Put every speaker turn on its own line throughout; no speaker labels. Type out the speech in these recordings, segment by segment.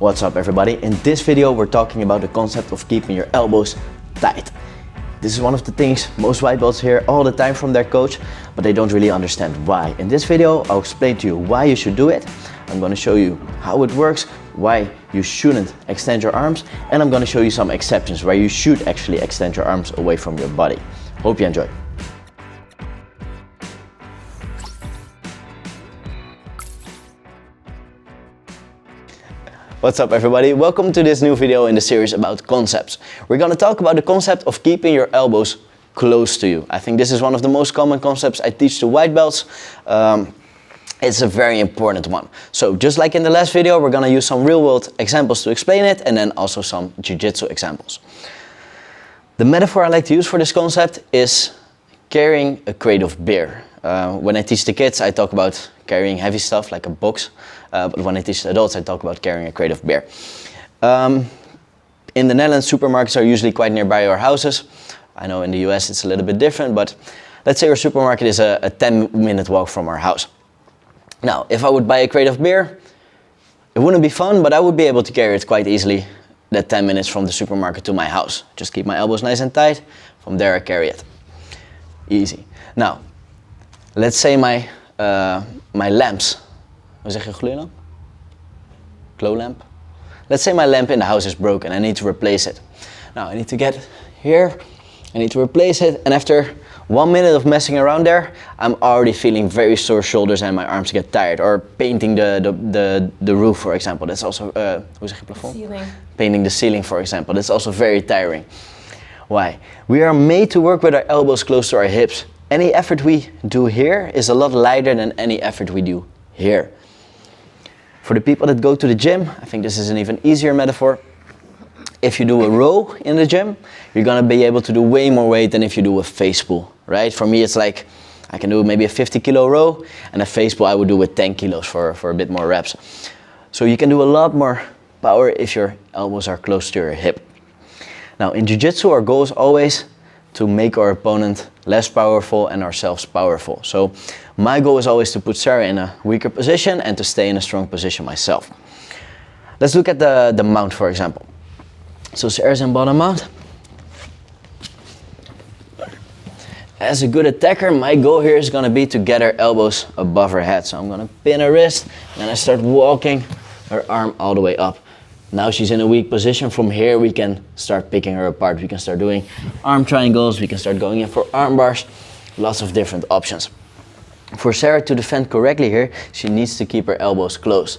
What's up everybody? In this video we're talking about the concept of keeping your elbows tight. This is one of the things most white belts hear all the time from their coach, but they don't really understand why. In this video I'll explain to you why you should do it. I'm going to show you how it works, why you shouldn't extend your arms, and I'm going to show you some exceptions where you should actually extend your arms away from your body. Hope you enjoy. What's up everybody? Welcome to this new video in the series about concepts. We're going to talk about the concept of keeping your elbows close to you. I think this is one of the most common concepts I teach to white belts. It's a very important one. So just like in the last video, we're going to use some real world examples to explain it, and then also some Jiu Jitsu examples. The metaphor I like to use for this concept is carrying a crate of beer. When I teach the kids, I talk about carrying heavy stuff like a box. But when I teach adults, I talk about carrying a crate of beer. In the Netherlands, supermarkets are usually quite nearby our houses. I know in the US it's a little bit different, but let's say our supermarket is a 10-minute walk from our house. Now, if I would buy a crate of beer, it wouldn't be fun, but I would be able to carry it quite easily, that 10 minutes from the supermarket to my house. Just keep my elbows nice and tight. From there I carry it. Easy. Now, let's say my lamps. Hoe zeg je gloeilamp? Glow lamp. Let's say my lamp in the house is broken. I need to replace it. Now I need to get here. I need to replace it. And after 1 minute of messing around there, I'm already feeling very sore shoulders and my arms get tired. Or painting the roof, for example. That's also, hoe zeg je plafond?
Ceiling.
Painting the ceiling, for example. That's also very tiring. Why? We are made to work with our elbows close to our hips. Any effort we do here is a lot lighter than any effort we do here. For the people that go to the gym, I think this is an even easier metaphor. If you do a row in the gym, you're gonna be able to do way more weight than if you do a face pull, right? For me, it's like, I can do maybe a 50-kilo row, and a face pull I would do with 10 kilos for a bit more reps. So you can do a lot more power if your elbows are close to your hip. Now in Jiu Jitsu, our goal is always to make our opponent less powerful and ourselves powerful. So my goal is always to put Sarah in a weaker position and to stay in a strong position myself. Let's look at the mount, for example. So Sarah's in bottom mount. As a good attacker, my goal here is gonna be to get her elbows above her head. So I'm gonna pin her wrist and I start walking her arm all the way up. Now she's in a weak position. From here we can start picking her apart. We can start doing arm triangles. We can start going in for arm bars. Lots of different options. For Sarah to defend correctly here, she needs to keep her elbows close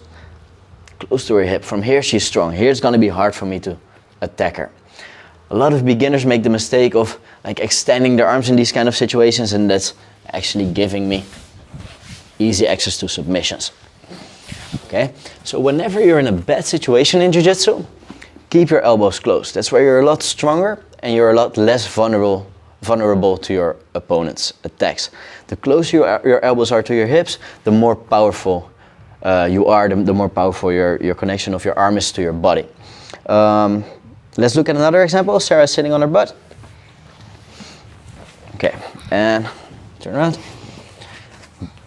to her hip. From here she's strong. Here it's going to be hard for me to attack her. A lot of beginners make the mistake of like extending their arms in these kind of situations, and that's actually giving me easy access to submissions. Okay, so whenever you're in a bad situation in Jiu Jitsu, keep your elbows closed. That's where you're a lot stronger and you're a lot less vulnerable to your opponent's attacks. The closer your elbows are to your hips, the more powerful you are, the more powerful your connection of your arm is to your body. Let's look at another example. Sarah's sitting on her butt. Okay, and turn around.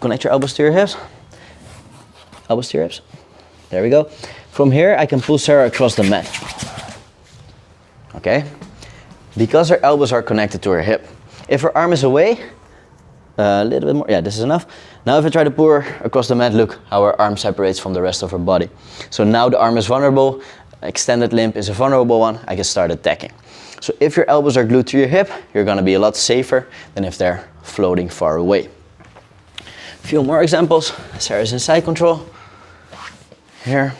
Connect your elbows to your hips. Elbows to your hips. There we go. From here, I can pull Sarah across the mat. Okay? Because her elbows are connected to her hip. If her arm is away, a little bit more, yeah, this is enough. Now if I try to pull her across the mat, look how her arm separates from the rest of her body. So now the arm is vulnerable, extended limb is a vulnerable one, I can start attacking. So if your elbows are glued to your hip, you're gonna be a lot safer than if they're floating far away. A few more examples. Sarah's in side control. Here,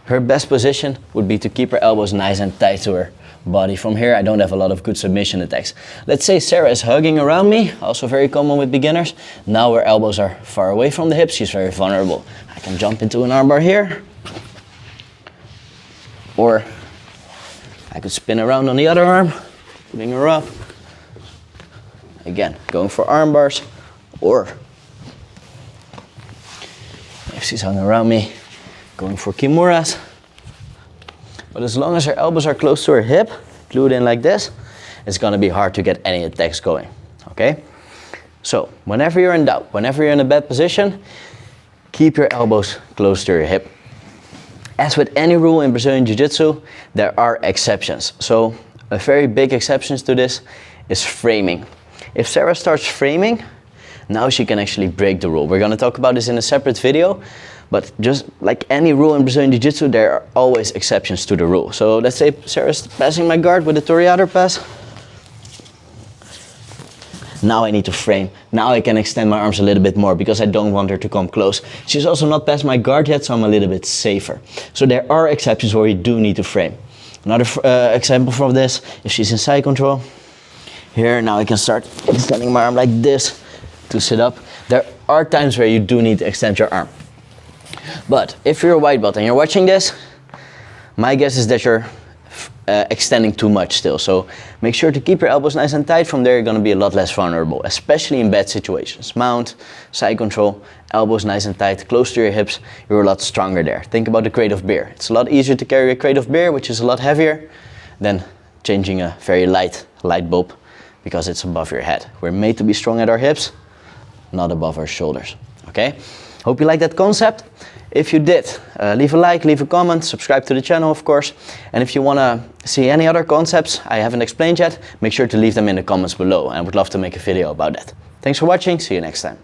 her best position would be to keep her elbows nice and tight to her body. From here, I don't have a lot of good submission attacks. Let's say Sarah is hugging around me, also very common with beginners. Now her elbows are far away from the hips, she's very vulnerable. I can jump into an armbar here, or I could spin around on the other arm, putting her up. Again, going for arm bars, or if she's hung around me, going for kimuras. But as long as her elbows are close to her hip, glued in like this, it's gonna be hard to get any attacks going, okay? So, whenever you're in doubt, whenever you're in a bad position, keep your elbows close to your hip. As with any rule in Brazilian Jiu-Jitsu, there are exceptions. So a very big exception to this is framing. If Sarah starts framing, now she can actually break the rule. We're going to talk about this in a separate video, but just like any rule in Brazilian Jiu-Jitsu, there are always exceptions to the rule. So let's say Sarah's passing my guard with a Toreador pass. Now I need to frame. Now I can extend my arms a little bit more because I don't want her to come close. She's also not past my guard yet, so I'm a little bit safer. So there are exceptions where you do need to frame. Another example from this, if she's in side control, here now I can start extending my arm like this to sit up. There are times where you do need to extend your arm. But if you're a white belt and you're watching this, my guess is that you're extending too much still. So make sure to keep your elbows nice and tight. From there you're going to be a lot less vulnerable, especially in bad situations. Mount, side control, elbows nice and tight, close to your hips, you're a lot stronger there. Think about the crate of beer. It's a lot easier to carry a crate of beer, which is a lot heavier, than changing a very light bulb because it's above your head. We're made to be strong at our hips, not above our shoulders. Okay? Hope you like that concept. If you did, leave a like, leave a comment, subscribe to the channel of course. And if you want to see any other concepts I haven't explained yet, make sure to leave them in the comments below. I would love to make a video about that. Thanks for watching, see you next time.